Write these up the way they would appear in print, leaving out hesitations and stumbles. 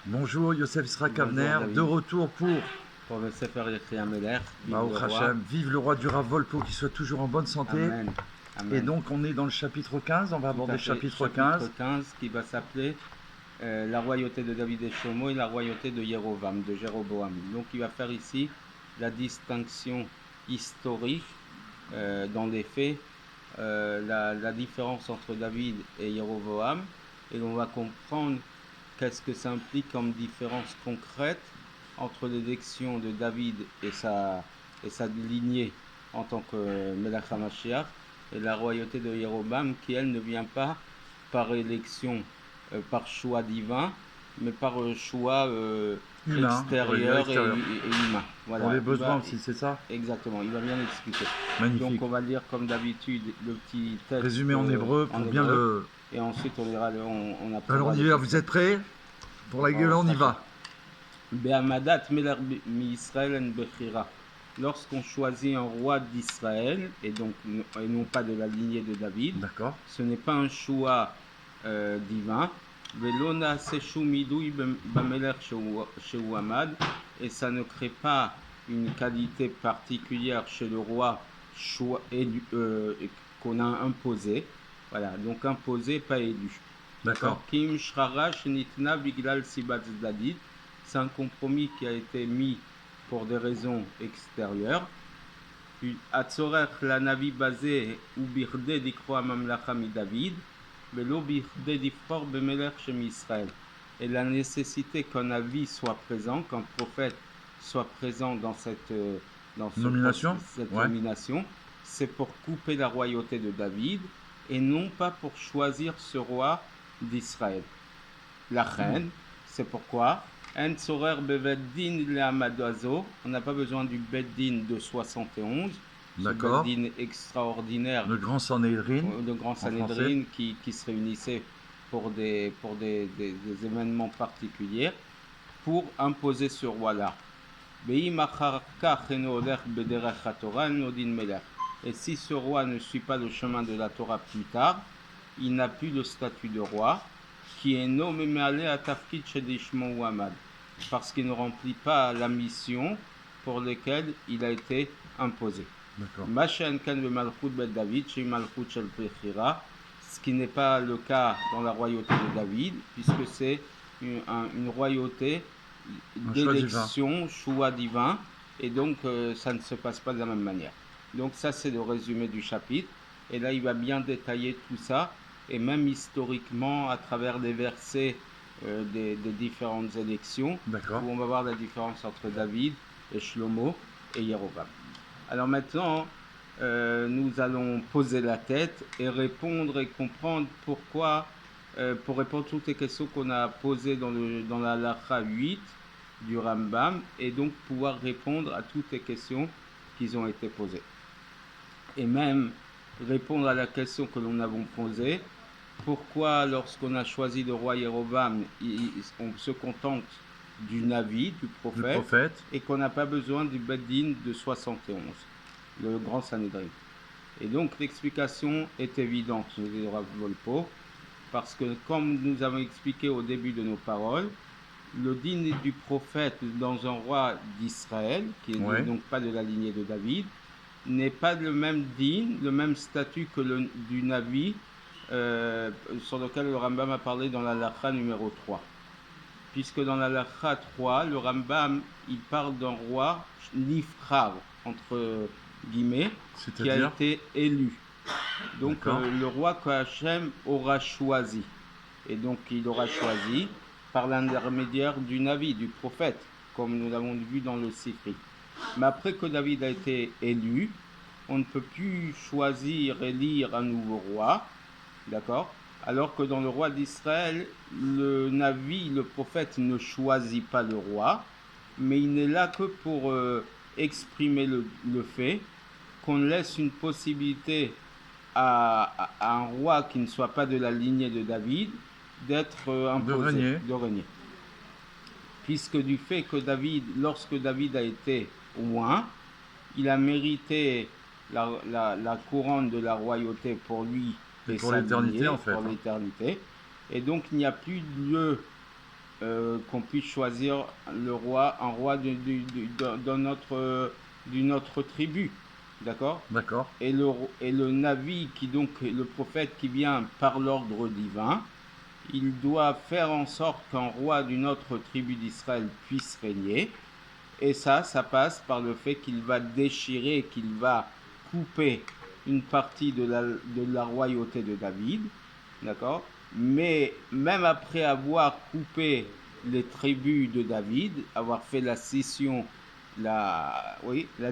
Bonjour Youssef Israk Avner, David. de retour Pour le Sefer Yechi Ameler, vive Baruch le roi. Hashem, vive le roi du Rav Volpo, qu'il soit toujours en bonne santé. Amen. Amen. Et donc on est dans le chapitre 15, on va aborder le chapitre 15. 15 qui va s'appeler la royauté de David et Shlomo et la royauté de Jéroboam, de Jéroboam. Donc il va faire ici la distinction historique dans les faits, la différence entre David et Jéroboam, et on va comprendre qu'est-ce que ça implique comme différence concrète entre l'élection de David et sa lignée en tant que Melech HaMashiach et la royauté de Jéroboam qui, elle, ne vient pas par élection, par choix divin, mais par choix Humain, extérieur et humain. Voilà. Pour les besoins aussi, c'est ça? Exactement, il va bien l'expliquer. Magnifique. Donc on va lire comme d'habitude le petit texte résumé en hébreu pour bien le... Et ensuite on lira on apprendra. Alors on y va, vous êtes prêts? Pour la gueule, on y va. Be'amadat meler mi-Israël en bechira. Lorsqu'on choisit un roi d'Israël, et donc et non pas de la lignée de David, d'accord, ce n'est pas un choix divin. Velona seshu midui bameler chez Amad, et ça ne crée pas une qualité particulière chez le roi qu'on a imposé. Voilà, donc imposé, pas élu. D'accord. Kim shrarash nitna biglal sibat David. C'est un compromis qui a été mis pour des raisons extérieures. Atzorer la navi basé ou birde dikroa mamlacha mi David, velo birde difror bemeler chez Israël. Et la nécessité qu'un avis soit présent, qu'un prophète soit présent dans cette nomination, nomination, c'est pour couper la royauté de David et non pas pour choisir ce roi d'Israël. La reine, c'est pourquoi on n'a pas besoin du Beddin de 71, d'accord, Beddin extraordinaire, le grand Sanhédrin, qui se réunissait pour des événements particuliers, pour imposer ce roi-là. Et si ce roi ne suit pas le chemin de la Torah plus tard, il n'a plus le statut de roi, qui est nommé Me'aleh à Tafkid Shedishmo Ouamad, parce qu'il ne remplit pas la mission pour laquelle il a été imposé. Machan kan le Malchut Bet David, chez Malchut Shel Bechira, ce qui n'est pas le cas dans la royauté de David, puisque c'est une royauté d'élection, choix divin, et donc ça ne se passe pas de la même manière. Donc ça c'est le résumé du chapitre, et là il va bien détailler tout ça, et même historiquement à travers des versets des différentes élections, où on va voir la différence entre David et Shlomo et Jéroboam. Alors maintenant, nous allons poser la tête et répondre et comprendre pourquoi, pour répondre à toutes les questions qu'on a posées dans la Halakha 8 du Rambam, et donc pouvoir répondre à toutes les questions qui ont été posées. Et même répondre à la question que nous avons posée, pourquoi lorsqu'on a choisi le roi Jéroboam, on se contente du Navi, du prophète, et qu'on n'a pas besoin du Beddin de 71, le grand Sanhédrin. Et donc l'explication est évidente, nous dit Rav Volpo, parce que comme nous avons expliqué au début de nos paroles, le din du prophète dans un roi d'Israël, qui n'est donc pas de la lignée de David, n'est pas le même din, le même statut que du Navi, sur lequel le Rambam a parlé dans la Halakha numéro 3. Puisque dans la Halakha 3, le Rambam, il parle d'un roi nifrar, entre guillemets, qui a été élu. Donc le roi que Hachem aura choisi. Et donc il aura choisi par l'intermédiaire du Navi, du prophète, comme nous l'avons vu dans le Sifri. Mais après que David a été élu, on ne peut plus choisir, élire un nouveau roi, d'accord? Alors que dans le roi d'Israël, le Navi, le prophète, ne choisit pas le roi, mais il n'est là que pour exprimer le fait qu'on laisse une possibilité à un roi qui ne soit pas de la lignée de David d'être imposé, de régner. Puisque du fait que lorsque David a été oint, il a mérité la couronne de la royauté pour lui et pour l'éternité, en fait. Pour l'éternité. Et donc il n'y a plus de lieu qu'on puisse choisir le roi, un roi d'une autre tribu. D'accord? D'accord. Et le Navi, qui donc le prophète qui vient par l'ordre divin, il doit faire en sorte qu'un roi d'une autre tribu d'Israël puisse régner. Et ça passe par le fait qu'il va déchirer, qu'il va couper une partie de la royauté de David. D'accord? Mais même après avoir coupé les tribus de David, avoir fait la scission, la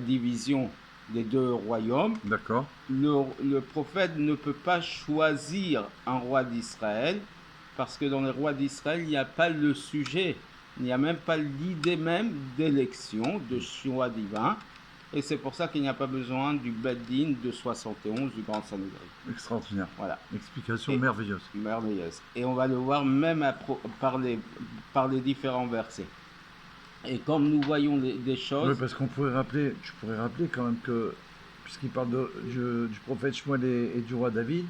division des deux royaumes, D'accord. le prophète ne peut pas choisir un roi d'Israël, parce que dans les rois d'Israël, il n'y a pas le sujet, il n'y a même pas l'idée même d'élection, de choix divin. Et c'est pour ça qu'il n'y a pas besoin du Beddin de 71 du Grand Sanhédrin. Extraordinaire. Voilà. Explication merveilleuse. Merveilleuse. Et on va le voir même par les différents versets. Et comme nous voyons des choses... Oui, parce qu'on pourrait rappeler, je pourrais rappeler quand même que, puisqu'il parle du prophète Shmuel et du roi David,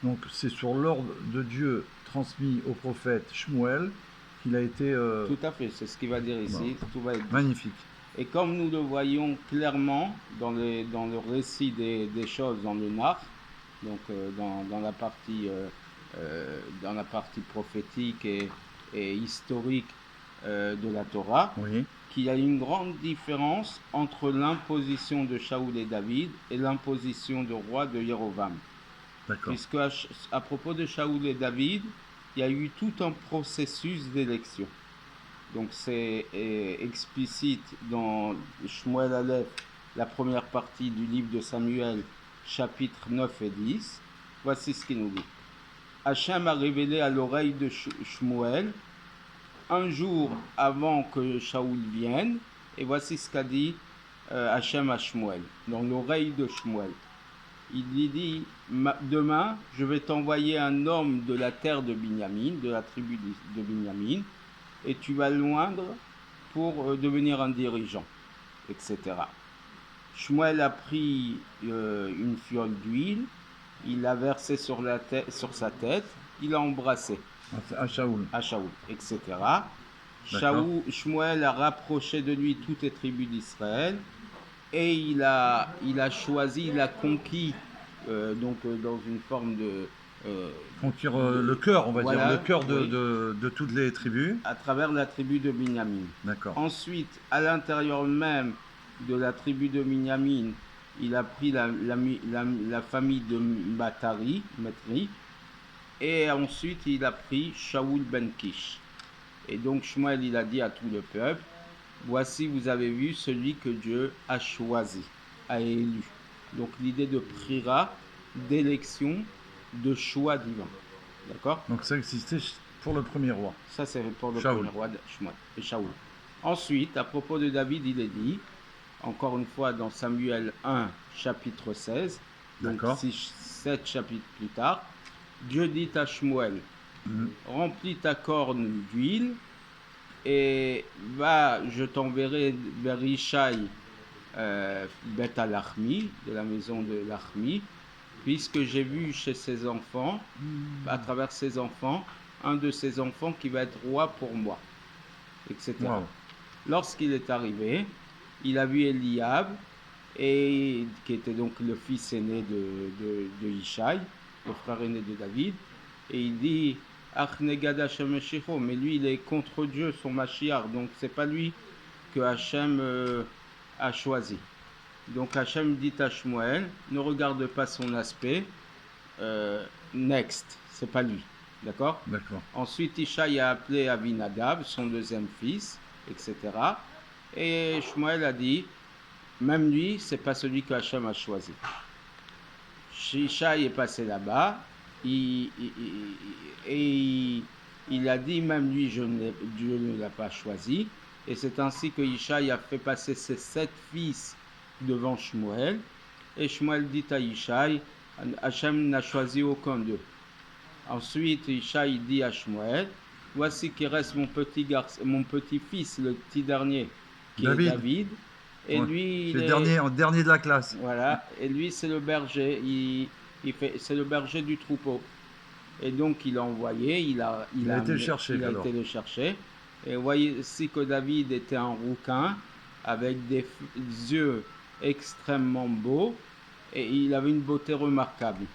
donc c'est sur l'ordre de Dieu transmis au prophète Shmuel qu'il a été... Tout à fait, c'est ce qu'il va dire ici. Voilà. Tout va être... Magnifique. Et comme nous le voyons clairement dans le récit des choses dans le Nar, donc dans la partie prophétique et historique de la Torah, Oui. qu'il y a une grande différence entre l'imposition de Shaoul et David et l'imposition de roi de Jérovam. D'accord. Puisque à propos de Shaoul et David, il y a eu tout un processus d'élection. Donc c'est explicite dans Shmuel Aleph, la première partie du livre de Samuel, chapitres 9 et 10. Voici ce qu'il nous dit. Hachem a révélé à l'oreille de Shmuel un jour avant que Shaoul vienne, et voici ce qu'a dit Hachem à Shmuel, dans l'oreille de Shmuel. Il lui dit, demain, je vais t'envoyer un homme de la terre de Binyamin, de la tribu de Binyamin, et tu vas l'oindre pour devenir un dirigeant, etc. Shmuel a pris une fiole d'huile, il l'a versée sur sa tête, il l'a embrassé. À Shaoul. À Shaoul, etc. Shmuel a rapproché de lui toutes les tribus d'Israël et il a choisi, il a conquis, dans une forme de... conquérir le cœur, on va voilà, dire, le cœur oui, de toutes les tribus. à travers la tribu de Binyamin. D'accord. Ensuite, à l'intérieur même de la tribu de Binyamin, il a pris la famille de Matri, et ensuite il a pris Shaoul ben Kish. Et donc Shmuel, il a dit à tout le peuple, voici, vous avez vu celui que Dieu a choisi, a élu. Donc l'idée de prira, d'élection, de choix divin. D'accord? Donc ça existait pour le premier roi. Ça, c'est pour le Shaoul. premier roi de Shmuel et Shaoul. Ensuite, à propos de David, il est dit, encore une fois dans Samuel 1, chapitre 16, donc 7 chapitres plus tard, Dieu dit à Shmuel, remplis ta corne d'huile et va, je t'enverrai vers Ishaï, Beth al-Achmi, de la maison de l'Achmi, puisque j'ai vu chez ses enfants, à travers ses enfants, un de ses enfants qui va être roi pour moi, etc. Wow. Lorsqu'il est arrivé, il a vu Eliab, qui était donc le fils aîné de Ishaï, le frère aîné de David, et il dit, mais lui il est contre Dieu, son Mashiach, donc c'est pas lui que Hachem a choisi. Donc Hachem dit à Shmuel, ne regarde pas son aspect, next, c'est pas lui, d'accord? D'accord. Ensuite Ishaï a appelé Avinadab, son deuxième fils, etc. Et Shmuel a dit, même lui, c'est pas celui que Hachem a choisi. Ishaï est passé là-bas, et il a dit, même lui, Dieu ne l'a pas choisi. Et c'est ainsi que Ishaï a fait passer ses 7 fils devant Shmuel. Et Shmuel dit à Ishaï, Hachem n'a choisi aucun d'eux. Ensuite, Ishaï dit à Shmuel, voici qu'il reste mon petit-fils, le petit dernier, qui est David. Et lui, c'est le dernier de la classe. Voilà. Et lui, c'est le berger. C'est le berger du troupeau. Et donc il a envoyé, il a été le chercher, il a alors. été le chercher. Et vous voyez aussi que David était un rouquin avec des yeux extrêmement beaux et il avait une beauté remarquable.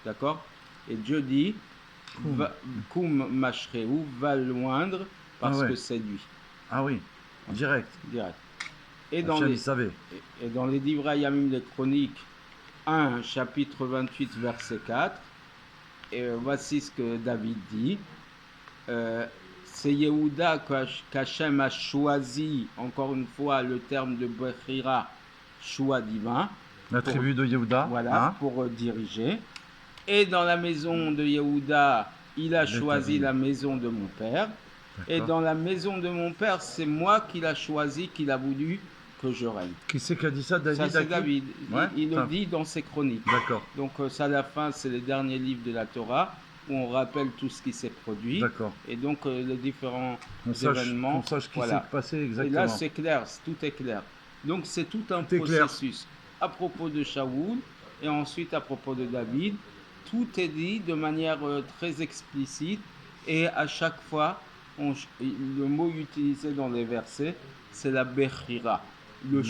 D'accord? Et Dieu dit, Koum Mashreu, va le loindre parce ouais. que c'est lui. Ah oui, direct. Direct. Et Hachem, il savait. et dans les Divrei Yamim des Chroniques 1, chapitre 28, verset 4, et voici ce que David dit. C'est Yehuda qu'Hachem a choisi, encore une fois, le terme de Bechira, choix divin. La tribu de Yehuda. Voilà, pour diriger. Et dans la maison de Yehuda, il a choisi la maison de mon père. Et dans la maison de mon père, c'est moi qu'il a choisi, qu'il a voulu que je règne. Qui c'est qui a dit ça, David? Ça, c'est David. Ouais, il le dit dans ses chroniques. D'accord. Donc, ça, à la fin, c'est les derniers livres de la Torah où on rappelle tout ce qui s'est produit. D'accord. Et donc, les différents événements. On sache ce qui s'est passé exactement. Et là, c'est clair, tout est clair. Donc, c'est tout un processus. À propos de Shaoul et ensuite à propos de David, tout est dit de manière très explicite et à chaque fois, le mot utilisé dans les versets, c'est la Bechira, le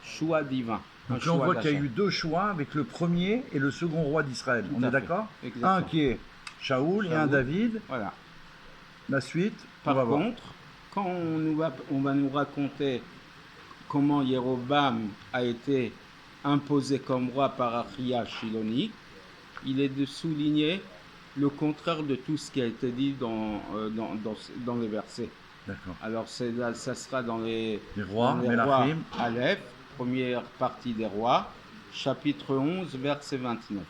choix divin. Donc là, on voit qu'il y a eu deux choix avec le premier et le second roi d'Israël. On est d'accord? Un qui est Shaoul et un David. Voilà. La suite. Par contre, quand on va nous raconter comment Jéroboam a été imposé comme roi par Achia Shiloni, il est de souligner le contraire de tout ce qui a été dit dans les versets. D'accord. Alors ça sera dans les rois, Aleph, première partie des rois, chapitre 11, verset 29.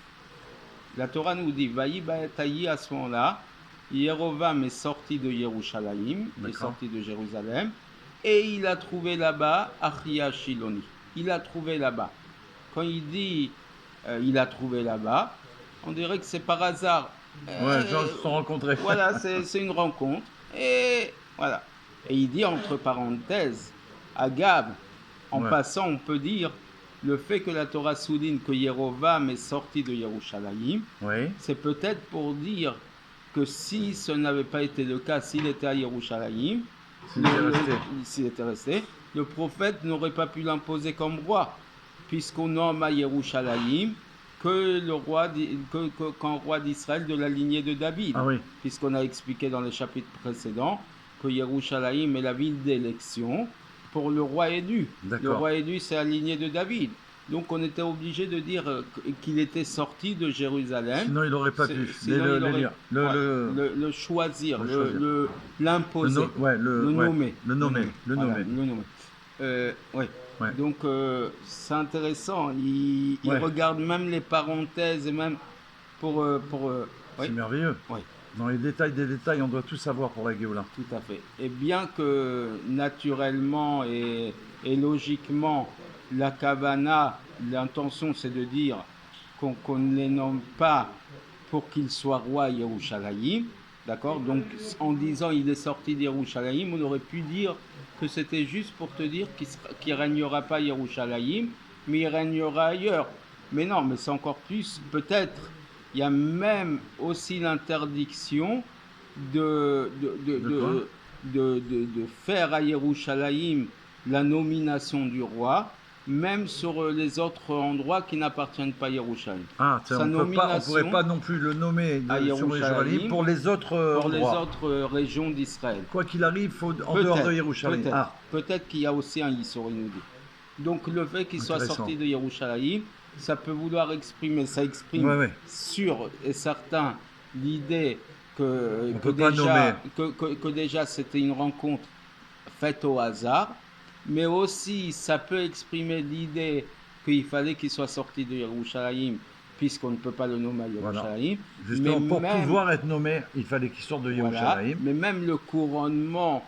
La Torah nous dit, Vaï Ba'etaï, à ce moment-là, Jéroboam est sorti de Yerushalayim, est sorti de Jérusalem, et il a trouvé là-bas Achia Shiloni. Il a trouvé là-bas. Quand il dit il a trouvé là-bas, on dirait que c'est par hasard. Ouais, gens se sont rencontrés. Voilà, c'est une rencontre. Et voilà. Et il dit entre parenthèses, Agab, en passant, on peut dire le fait que la Torah souligne que Jéroboam est sorti de Yerushalayim, c'est peut-être pour dire que si ce n'avait pas été le cas, s'il était à Yerushalayim, s'il était resté, le prophète n'aurait pas pu l'imposer comme roi, puisqu'on nomme à Yerushalayim qu'un roi d'Israël de la lignée de David, puisqu'on a expliqué dans les chapitres précédents que Yerushalayim est la ville d'élection pour le roi élu. Le roi élu, c'est la lignée de David. Donc on était obligé de dire qu'il était sorti de Jérusalem. Sinon il n'aurait pas pu le choisir, l'imposer, le nommer. Donc c'est intéressant. Il regarde même les parenthèses et même pour c'est merveilleux. Dans les détails des détails, on doit tout savoir pour la Géoula. Tout à fait. Et bien que naturellement et logiquement, la Kavana, l'intention c'est de dire qu'on ne les nomme pas pour qu'ils soient rois Yerushalayim, d'accord? Donc en disant il est sorti d'Yerushalayim, on aurait pu dire que c'était juste pour te dire qu'il ne régnera pas Yerushalayim, mais il régnera ailleurs. Mais non, mais c'est encore plus, peut-être, il y a même aussi l'interdiction de faire à Yerushalayim la nomination du roi, même sur les autres endroits qui n'appartiennent pas à Yerushalayim. Ah, on ne pourrait pas non plus le nommer sur Yerushalayim pour les autres régions d'Israël. Quoi qu'il arrive, il faut en dehors de Yerushalayim. Peut-être qu'il y a aussi un Yisroel, il nous dit. Donc le fait qu'il soit sorti de Yerushalayim, ça peut vouloir exprimer, ça exprime sûr et certain l'idée que déjà c'était une rencontre faite au hasard, mais aussi ça peut exprimer l'idée qu'il fallait qu'il soit sorti de Yerushalayim, puisqu'on ne peut pas le nommer à Yerushalayim. Justement, pour pouvoir être nommé, il fallait qu'il sorte de Yerushalayim. Mais même le couronnement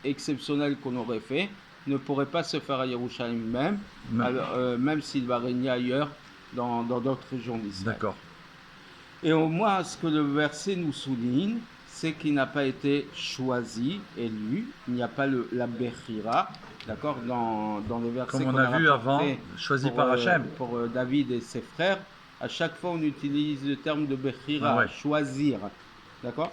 exceptionnel qu'on aurait fait ne pourrait pas se faire à Yerushalayim même s'il va régner ailleurs dans d'autres régions d'Israël. D'accord. Et au moins, ce que le verset nous souligne, c'est qu'il n'a pas été choisi, élu, il n'y a pas la Bechira, d'accord, dans les versets comme on a vu avant, choisi par Hachem. Pour David et ses frères, À chaque fois, on utilise le terme de Bechira, Ah ouais. choisir. D'accord?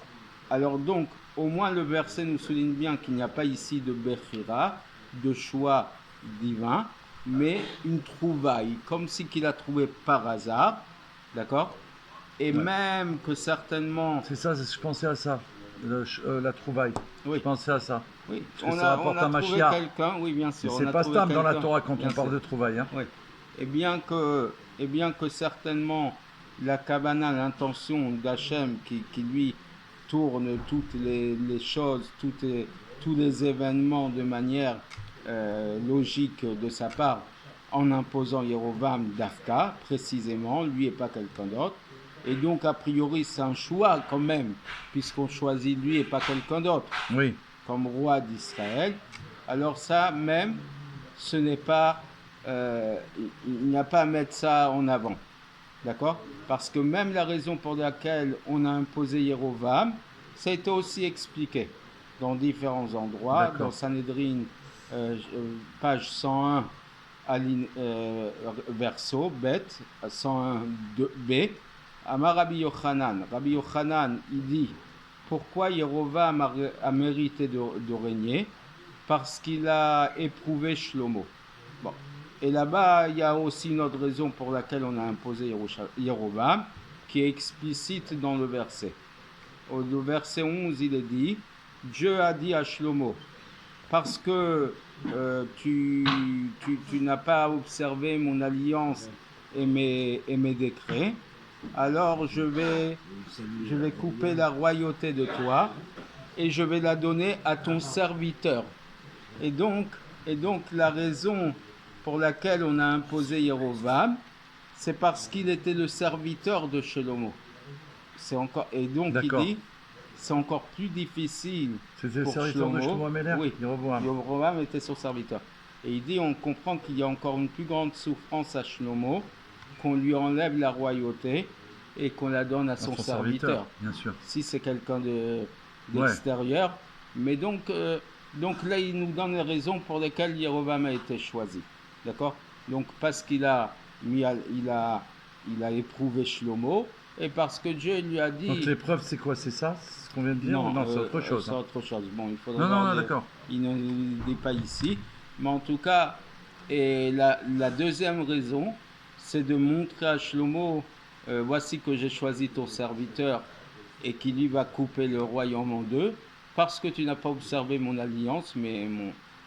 Alors donc, au moins le verset nous souligne bien qu'il n'y a pas ici de Bechira, de choix divin, mais une trouvaille, comme si qu'il a trouvé par hasard. D'accord? Et Ouais. même que certainement, C'est ça, je pensais à ça, la trouvaille. oui, Je pensais à ça. oui, Parce que ça on rapporte a un trouvé Mashiach. quelqu'un, oui, bien Et sûr, on c'est a pas trouvé stable dans la quelqu'un, Torah quand bien on parle sûr. de trouvaille. Hein. Oui. Et bien que certainement la Kavana, l'intention d'Hachem qui lui tourne toutes les choses, tous les événements de manière logique de sa part, en imposant Yerovam d'Afka, précisément, lui et pas quelqu'un d'autre. Et donc, a priori, c'est un choix quand même, puisqu'on choisit lui et pas quelqu'un d'autre Oui, comme roi d'Israël. Alors ça même, ce n'est pas, il n'y a pas à mettre ça en avant, d'accord? Parce que même la raison pour laquelle on a imposé Yerovam, ça a été aussi expliqué dans différents endroits, dans d'accord. Sanhedrin, page 101, verso, bet, 101 b, Amar Rabbi Yochanan, il dit, pourquoi Yerovam a mérité de régner? Parce qu'il a éprouvé Shlomo. Bon. Et là-bas, il y a aussi une autre raison pour laquelle on a imposé Yerovam, qui est explicite dans le verset. Au verset 11, il est dit, Dieu a dit à Shlomo, parce que tu n'as pas observé mon alliance et mes décrets, alors je vais couper la royauté de toi et je vais la donner à ton serviteur. Et donc, la raison pour laquelle on a imposé Yerovam, c'est parce qu'il était le serviteur de Shlomo. Et donc il D'accord. dit, c'est encore plus difficile C'était le pour serviteur de Shlomo. Shlomo Améler, Oui, Yeroboam. Yerovam était son serviteur. Et il dit, on comprend qu'il y a encore une plus grande souffrance à Shlomo, qu'on lui enlève la royauté et qu'on la donne à son serviteur. Bien sûr. Si c'est quelqu'un Ouais, d'extérieur. Mais donc là, il nous donne les raisons pour lesquelles Yerovam a été choisi. D'accord? Donc parce qu'il a éprouvé Shlomo et parce que Dieu lui a donc dit. l'épreuve, c'est quoi? C'est ça? C'est ce qu'on vient de dire? Ou Non, non, c'est autre chose. c'est Hein. autre chose. Bon, il faudrait Non, voir. non, d'accord. Il ne le dit pas ici. Mais en tout cas, et la deuxième raison, c'est de montrer à Shlomo, voici que j'ai choisi ton serviteur et qui lui va couper le royaume en deux, parce que tu n'as pas observé mon alliance, mais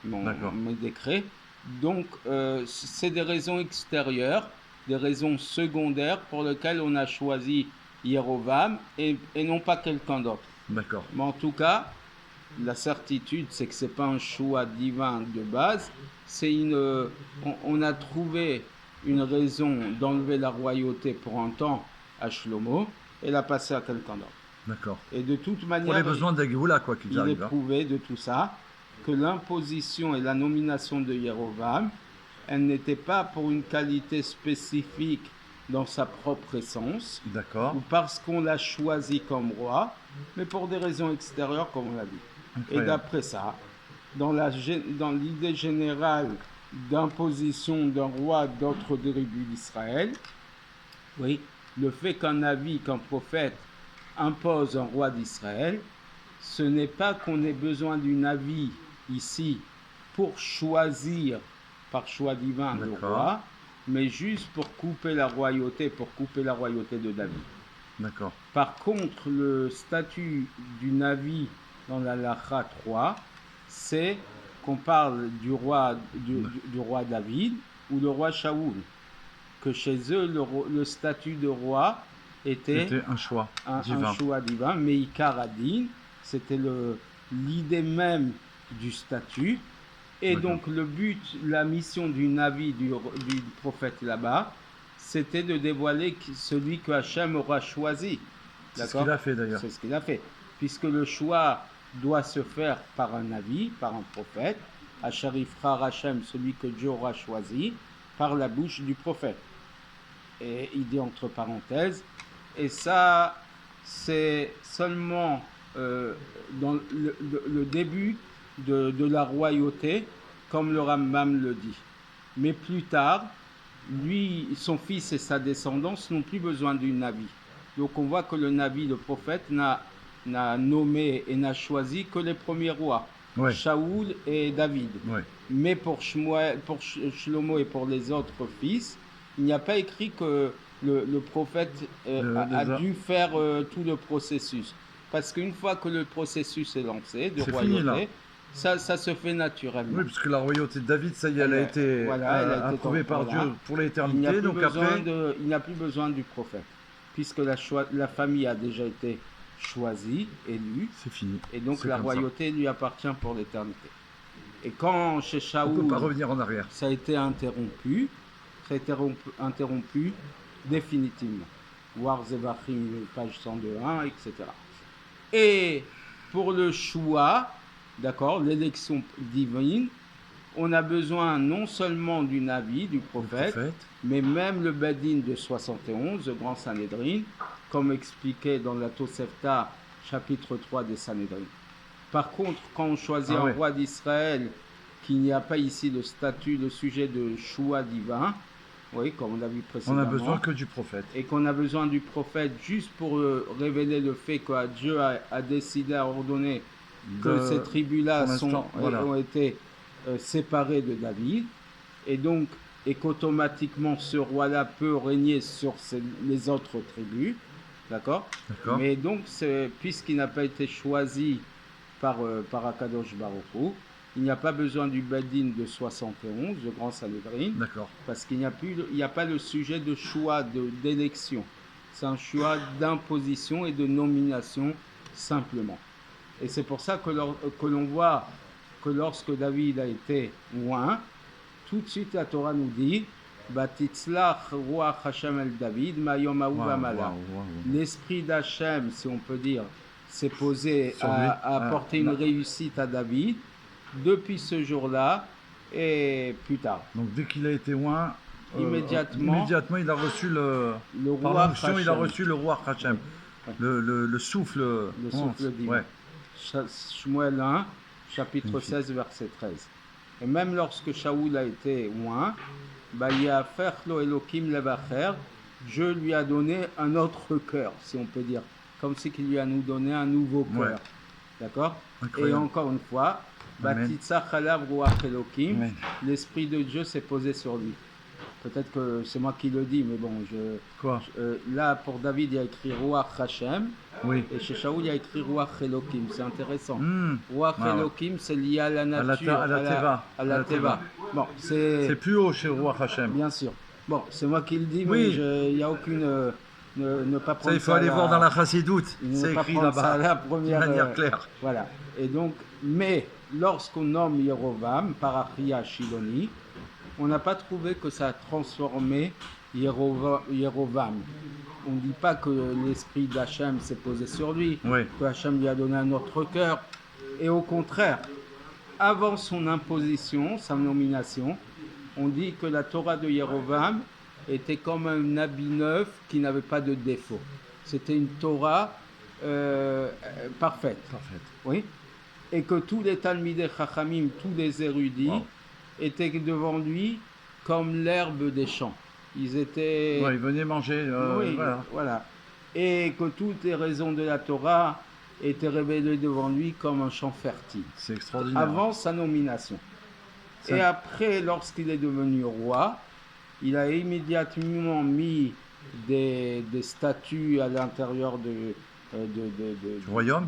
mes décrets. Donc, c'est des raisons extérieures, des raisons secondaires pour lesquelles on a choisi Yerovam et non pas quelqu'un d'autre. D'accord. Mais en tout cas, la certitude, c'est que ce n'est pas un choix divin de base, on a trouvé une raison d'enlever la royauté pour un temps à Shlomo et la passer à quelqu'un d'autre. D'accord. Et de toute manière, pour les besoins de la Géoula, quoi qu'il arrive. Il est prouvé de tout ça que l'imposition et la nomination de Yerovam, elle n'était pas pour une qualité spécifique dans sa propre essence, ou parce qu'on l'a choisi comme roi, mais pour des raisons extérieures, comme on l'a dit. Incroyable. Et d'après ça, dans l'idée générale d'imposition d'un roi d'autres tribus d'Israël, oui, le fait qu'un prophète impose un roi d'Israël, ce n'est pas qu'on ait besoin d'une avis ici pour choisir par choix divin le roi, mais juste pour couper la royauté de David. D'accord. Par contre, le statut du Navi dans la Lacha 3, c'est qu'on parle du roi David ou le roi Shaoul. Que chez eux, le statut de roi était un choix divin, Meikar Adin, c'était l'idée même du statut. Et donc le but, la mission du Navi, du prophète là-bas, c'était de dévoiler celui que Hachem aura choisi. C'est ce qu'il a fait d'ailleurs. C'est ce qu'il a fait. Puisque le choix doit se faire par un Navi, par un prophète, Hacharifra Hachem, celui que Dieu aura choisi, par la bouche du prophète. Et il dit entre parenthèses, et ça, c'est seulement dans le début de la royauté, comme le Rambam le dit. Mais plus tard, lui, son fils et sa descendance n'ont plus besoin d'une Navi. Donc on voit que le Navi, le prophète, n'a nommé et n'a choisi que les premiers rois, Ouais. Shaoul et David. Ouais. Mais pour Shlomo et pour les autres fils, il n'y a pas écrit que le prophète a dû faire tout le processus. Parce qu'une fois que le processus est lancé de C'est royauté, fini, là. ça se fait naturellement. Oui, parce que la royauté de David, ça y est, elle a été Voilà, elle a été approuvée par voilà. Dieu pour Il n'y a l'éternité. plus Donc besoin après, il n'y a plus besoin du prophète, puisque la famille a déjà été choisie, élue, c'est fini. et donc C'est la comme royauté lui appartient pour l'éternité. Et quand chez ça. On ne peut Shaoul, pas revenir en arrière. ça a été interrompu définitivement. War Zevachim, page 102.1, etc. Et pour le choix, d'accord, l'élection divine, on a besoin non seulement du Navi, du prophète, mais même le Bedin de 71, le grand Sanhédrin, comme expliqué dans la Tosefta, chapitre 3 des Sanhédrin. Par contre, quand on choisit un roi d'Israël, qu'il n'y a pas ici le statut, le sujet de choix divin, oui, comme on l'a vu précédemment. On a besoin que du prophète. Et qu'on a besoin du prophète juste pour révéler le fait que Dieu a décidé, a ordonné que ces tribus-là ont été séparées de David. Et qu'automatiquement ce roi-là peut régner sur les autres tribus. D'accord. Mais donc, puisqu'il n'a pas été choisi par Akadosh Baruch Hu, il n'y a pas besoin du Bedin de 71, le grand Sanhédrin, parce qu'il n'y a pas le sujet de choix, d'élection. C'est un choix d'imposition et de nomination simplement. Et c'est pour ça que l'on voit que lorsque David a été oint, tout de suite la Torah nous dit Batitzlach Ruach Hashem el David, Mayom Ahu Amala. L'esprit d'Hachem, si on peut dire, s'est posé à apporter une réussite à David depuis ce jour-là et plus tard. Donc dès qu'il a été oint, immédiatement il a reçu le roi Hashem. Il a reçu le roi Hashem, le souffle. Le souffle divin. Shmuel 1, chapitre 16, verset 13. Et même lorsque Shaoul a été oint, Dieu lui a donné un autre cœur, si on peut dire, comme si qu'il lui a nous donné un nouveau cœur. D'accord. Et encore une fois, l'esprit de Dieu s'est posé sur lui. Peut-être que c'est moi qui le dis, mais bon, là pour David il y a écrit Ruach Hashem, et chez Shaoul il y a écrit Ruach Elokim. C'est intéressant. Ruach Elokim, c'est lié à la nature, à la Teva. Bon, c'est plus haut chez Ruach Hashem. Bien sûr. Bon, c'est moi qui le dis, mais il n'y a aucune. Ne pas prendre ça, il faut aller voir dans la Chassidoute. C'est écrit là-bas, de manière claire. Voilà. Et donc, mais lorsqu'on nomme Yerovam par Achia Shiloni, on n'a pas trouvé que ça a transformé Yerovam. On ne dit pas que l'esprit d'Hachem s'est posé sur lui, que Hachem lui a donné un autre cœur. Et au contraire, avant son imposition, sa nomination, on dit que la Torah de Yerovam était comme un habit neuf qui n'avait pas de défaut. C'était une Torah parfaite. Oui. Et que tous les Talmidei Chachamim, tous les érudits, étaient devant lui comme l'herbe des champs. Ils venaient manger. Voilà. Et que toutes les raisons de la Torah étaient révélées devant lui comme un champ fertile. C'est extraordinaire. Avant sa nomination. Et après, lorsqu'il est devenu roi, il a immédiatement mis des statues à l'intérieur du royaume.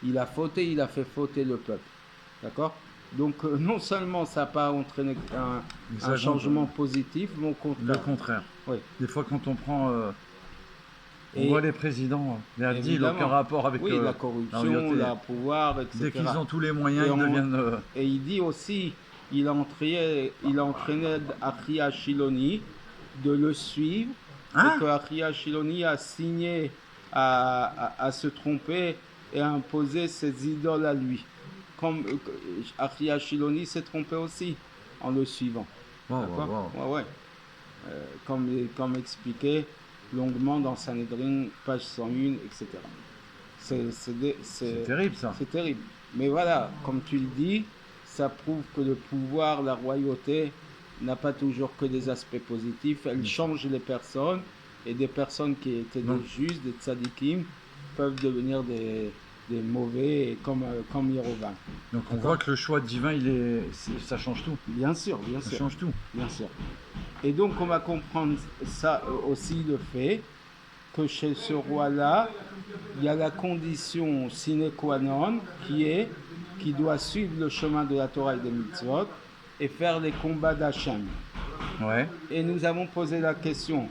Il a fait fauter le peuple. D'accord. Donc non seulement ça n'a pas entraîné un changement positif, mais au contraire. Le contraire. Oui. Des fois quand on prend... on voit les présidents, les Hadid, aucun rapport avec la corruption, le pouvoir, etc. Dès qu'ils ont tous les moyens, ils deviennent... Et il dit aussi, il a entraîné Achia Shiloni de le suivre, et que Achia Shiloni a signé à se tromper et à imposer ses idoles à lui. Comme Achia Shiloni s'est trompé aussi en le suivant. Comme expliqué longuement dans Sanhédrin, page 101, etc. C'est terrible ça. C'est terrible. Mais voilà, comme tu le dis, ça prouve que le pouvoir, la royauté n'a pas toujours que des aspects positifs. Elle change les personnes, et des personnes qui étaient Non. des justes, des tzadikim, peuvent devenir des mauvais comme Yerovam. Donc on D'accord. voit que le choix divin, ça change tout. Bien sûr, Ça change tout. bien sûr. Et donc on va comprendre ça aussi, le fait que chez ce roi-là, il y a la condition sine qua non qui doit suivre le chemin de la Torah et des mitzvot et faire les combats d'Hachem. Ouais. Et nous avons posé la question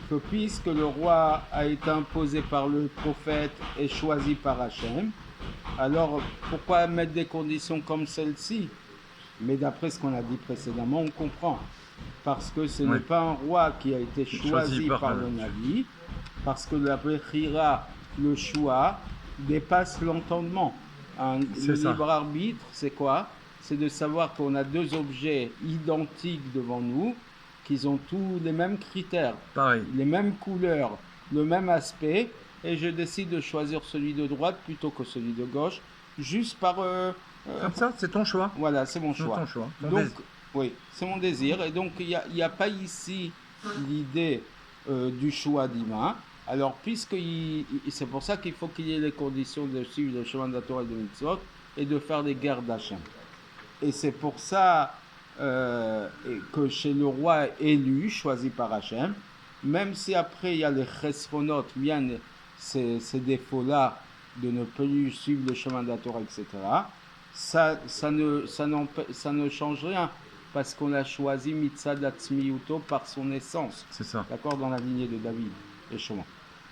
que puisque le roi a été imposé par le prophète et choisi par Hachem, alors pourquoi mettre des conditions comme celle-ci? Mais d'après ce qu'on a dit précédemment, on comprend. Parce que ce n'est pas un roi qui a été choisi par le Navi, parce que la Bechira, le choix, dépasse l'entendement. Le libre arbitre, c'est quoi? C'est de savoir qu'on a deux objets identiques devant nous, qu'ils ont tous les mêmes critères, pareil, les mêmes couleurs, le même aspect, et je décide de choisir celui de droite plutôt que celui de gauche, juste par... comme ça, c'est ton choix. Voilà, c'est mon choix. Ton choix. Donc, oui, c'est mon désir. Et donc, il n'y a pas ici l'idée du choix divin. Alors, c'est pour ça qu'il faut qu'il y ait les conditions de suivre le chemin de la Torah et de Mitzvot et de faire des guerres d'Hachem. Et c'est pour ça que chez le roi élu, choisi par Hachem, même si après il y a les chesronot, viennent ces défauts-là de ne plus suivre le chemin de la Torah, etc., ça ne change rien, parce qu'on a choisi Mitzad Atzmiyuto par son essence. C'est ça. D'accord, dans la lignée de David et Shlomo.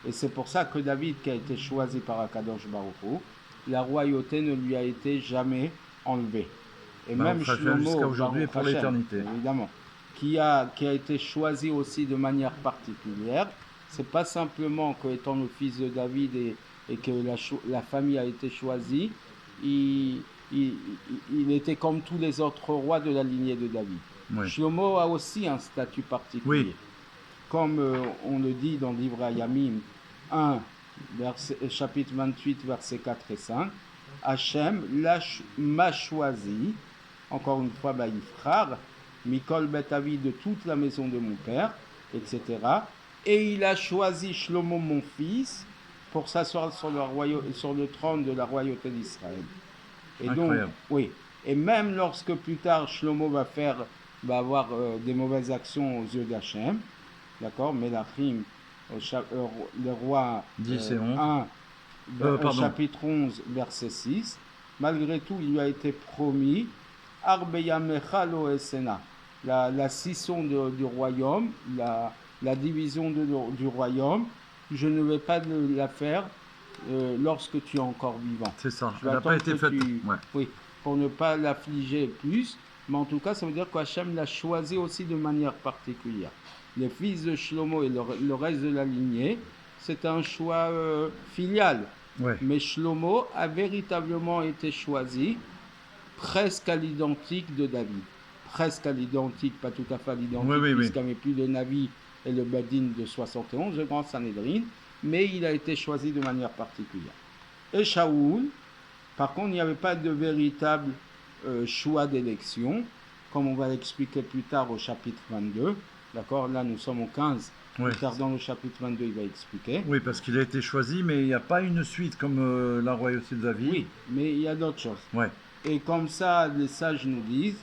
Et c'est pour ça que David, qui a été choisi par Akadosh Baruch Hu, la royauté ne lui a été jamais enlevée. Et même Shlomo, jusqu'à aujourd'hui et pour Hashem, l'éternité. évidemment, qui a été choisi aussi de manière particulière. C'est pas simplement qu'étant le fils de David et que la famille a été choisie, il était comme tous les autres rois de la lignée de David. Oui. Shlomo a aussi un statut particulier. Oui. Comme on le dit dans le livre Hayamim 1, chapitre 28, versets 4 et 5, Hachem m'a choisi, encore une fois, Baïfrar, Mikol Bet Avi de toute la maison de mon père, etc. Et il a choisi Shlomo, mon fils, pour s'asseoir sur le trône de la royauté d'Israël. Et incroyable. donc, oui. Et même lorsque plus tard Shlomo va avoir des mauvaises actions aux yeux d'Hachem, d'accord, Melachim, le roi 10 et 11. 1, chapitre 11, verset 6, malgré tout, il lui a été promis Arbeyamecha lo esena, la scission du royaume, la division du royaume, je ne vais pas la faire lorsque tu es encore vivant. C'est ça, elle n'a pas été faite. Oui, pour ne pas l'affliger plus, mais en tout cas, ça veut dire qu'Hachem l'a choisi aussi de manière particulière. Les fils de Shlomo et le reste de la lignée, c'est un choix filial. Ouais. Mais Shlomo a véritablement été choisi presque à l'identique de David. Presque à l'identique, pas tout à fait à l'identique, puisqu'il n'y avait plus de Navi et le Badin de 71, le grand Sanhédrin, mais il a été choisi de manière particulière. Et Shaoul, par contre, il n'y avait pas de véritable choix d'élection, comme on va l'expliquer plus tard au chapitre 22. D'accord, là nous sommes au 15. Oui. Plus tard dans le chapitre 22, il va expliquer. Oui, parce qu'il a été choisi, mais il n'y a pas une suite comme la royauté de David. Oui, mais il y a d'autres choses. Ouais. Et comme ça, les sages nous disent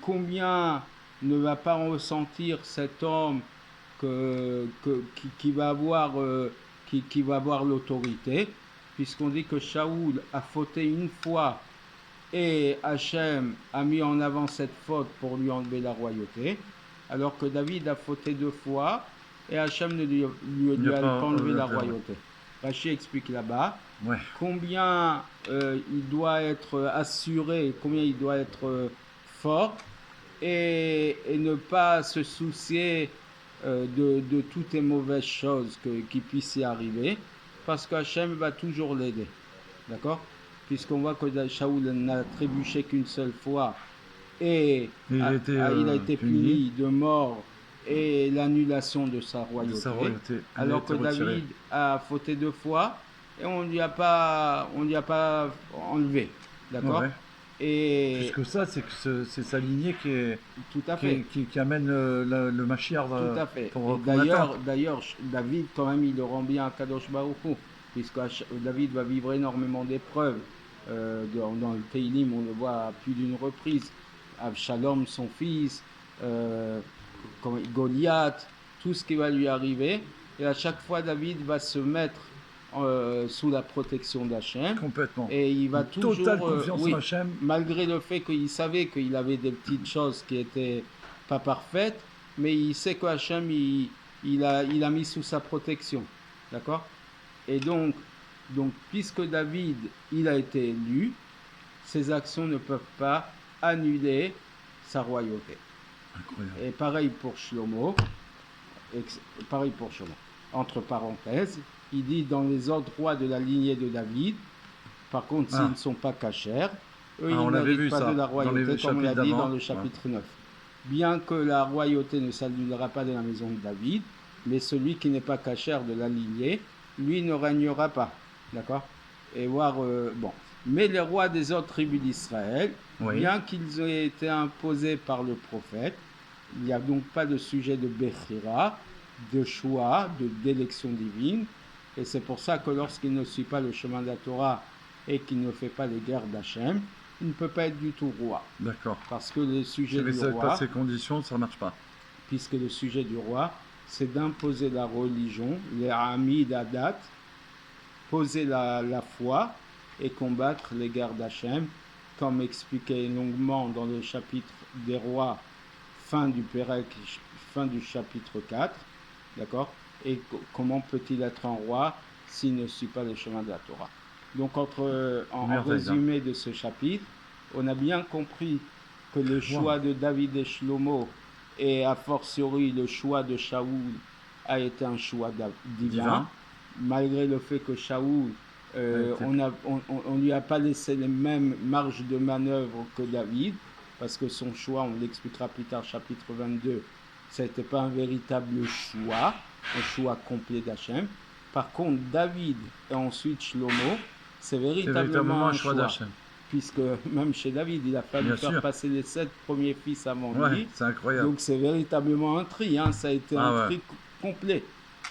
combien ne va pas ressentir cet homme qui va avoir l'autorité, puisqu'on dit que Shaoul a fauté une fois et Hachem a mis en avant cette faute pour lui enlever la royauté, alors que David a fauté 2 fois et Hachem ne lui a pas enlevé la royauté. Rachi explique là-bas combien il doit être assuré, combien il doit être fort et ne pas se soucier de toutes les mauvaises choses qui puissent y arriver, parce qu'Hachem va toujours l'aider. D'accord ? Puisqu'on voit que Shaoul n'a trébuché qu'une seule fois et il a été puni de mort et l'annulation de sa royauté, alors que David a fauté 2 fois et on lui a pas enlevé. D'accord ? Et Plus que ça, c'est que c'est sa lignée tout à fait. qui amène le Mashiach Tout à fait. pour Et qu'on attend. d'ailleurs, David, quand même, il le rend bien à Kadosh Baruch Hu, puisque David va vivre énormément d'épreuves. Dans le Teilim, on le voit à plus d'une reprise. Absalom, son fils, Goliath, tout ce qui va lui arriver. Et à chaque fois, David va se mettre sous la protection d'Hachem. Complètement. Et il va Une totale toujours, confiance oui, en Hachem. malgré le fait qu'il savait qu'il avait des petites choses qui étaient pas parfaites, mais il sait que Hachem, il a mis sous sa protection. D'accord? Et donc, puisque David, il a été élu, ses actions ne peuvent pas annuler sa royauté. Incroyable. Et pareil pour Shlomo. Entre parenthèses, il dit dans les autres rois de la lignée de David, par contre, s'ils ne sont pas cachers, eux, ils on ne l'avait méritent vu pas ça, de la dans les royauté, comme on l'a chapitres dit d'avant. dans le chapitre 9. Bien que la royauté ne s'annulera pas de la maison de David, mais celui qui n'est pas cachère de la lignée, lui ne régnera pas. D'accord? Et voir, bon. Mais les rois des autres tribus d'Israël, Oui. bien qu'ils aient été imposés par le prophète, il n'y a donc pas de sujet de Bechira, de choix, d'élection divine. Et c'est pour ça que lorsqu'il ne suit pas le chemin de la Torah et qu'il ne fait pas les guerres d'Hachem, il ne peut pas être du tout roi. D'accord. Parce que le sujet Si du vous roi, pas ces conditions, ça ne marche pas. puisque le sujet du roi, c'est d'imposer la religion, les Hamid Adat, poser la foi et combattre les guerres d'Hachem, comme expliqué longuement dans le chapitre des rois, fin du chapitre 4, d'accord? Et comment peut-il être un roi s'il ne suit pas le chemin de la Torah? Donc, en résumé de ce chapitre, on a bien compris que le choix de David et Shlomo, et a fortiori le choix de Shaoul, a été un choix divin. Malgré le fait que Shaoul, on lui a pas laissé les mêmes marges de manœuvre que David, parce que son choix, on l'expliquera plus tard, chapitre 22, ça n'était pas un véritable choix, un choix complet d'Hachem. Par contre, David et ensuite Shlomo, c'est véritablement un choix d'Hachem. Puisque même chez David, il a fallu faire passer les 7 premiers fils avant lui. C'est incroyable. Donc c'est véritablement un tri, hein. Ça a été un tri complet.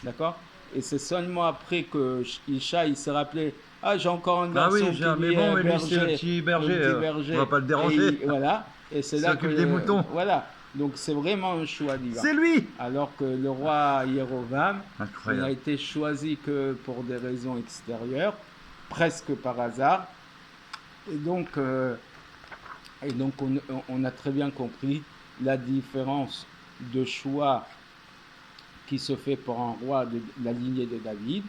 D'accord? Et c'est seulement après que Isha, il s'est rappelé, j'ai encore un garçon qui mais bon, mais lui, berger, c'est un petit berger, on va pas le déranger. Voilà. Et c'est là que des moutons. Voilà. Donc c'est vraiment un choix divin. C'est lui. Alors que le roi Jérovam, il n'a a été choisi que pour des raisons extérieures, presque par hasard. Et donc on a très bien compris la différence de choix qui se fait pour un roi de la lignée de David.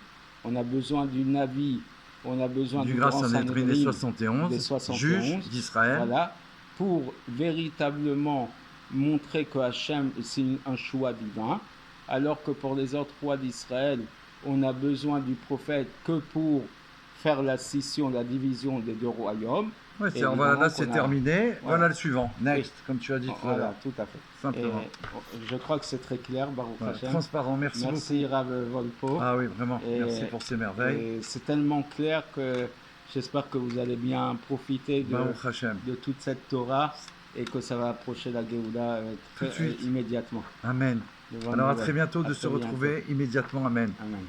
On a besoin d'une avis, on a besoin du grand Sanhédrin des 71 juges d'Israël. Voilà, pour véritablement montrer que Hachem, c'est un choix divin, alors que pour les autres rois d'Israël, on a besoin du prophète que pour faire la scission, la division des deux royaumes. Ouais, là, c'est terminé. Voilà le suivant. Next, comme tu as dit tout à l'heure. Voilà, tout à fait. Simplement. Et je crois que c'est très clair, Baruch Hashem. Transparent, merci beaucoup. Merci Rav Volpo. Ah oui, vraiment. Merci pour ces merveilles. C'est tellement clair que j'espère que vous allez bien profiter de toute cette Torah et que ça va approcher la Géoula immédiatement. Amen. Alors à très bientôt de se retrouver immédiatement. Amen. Amen.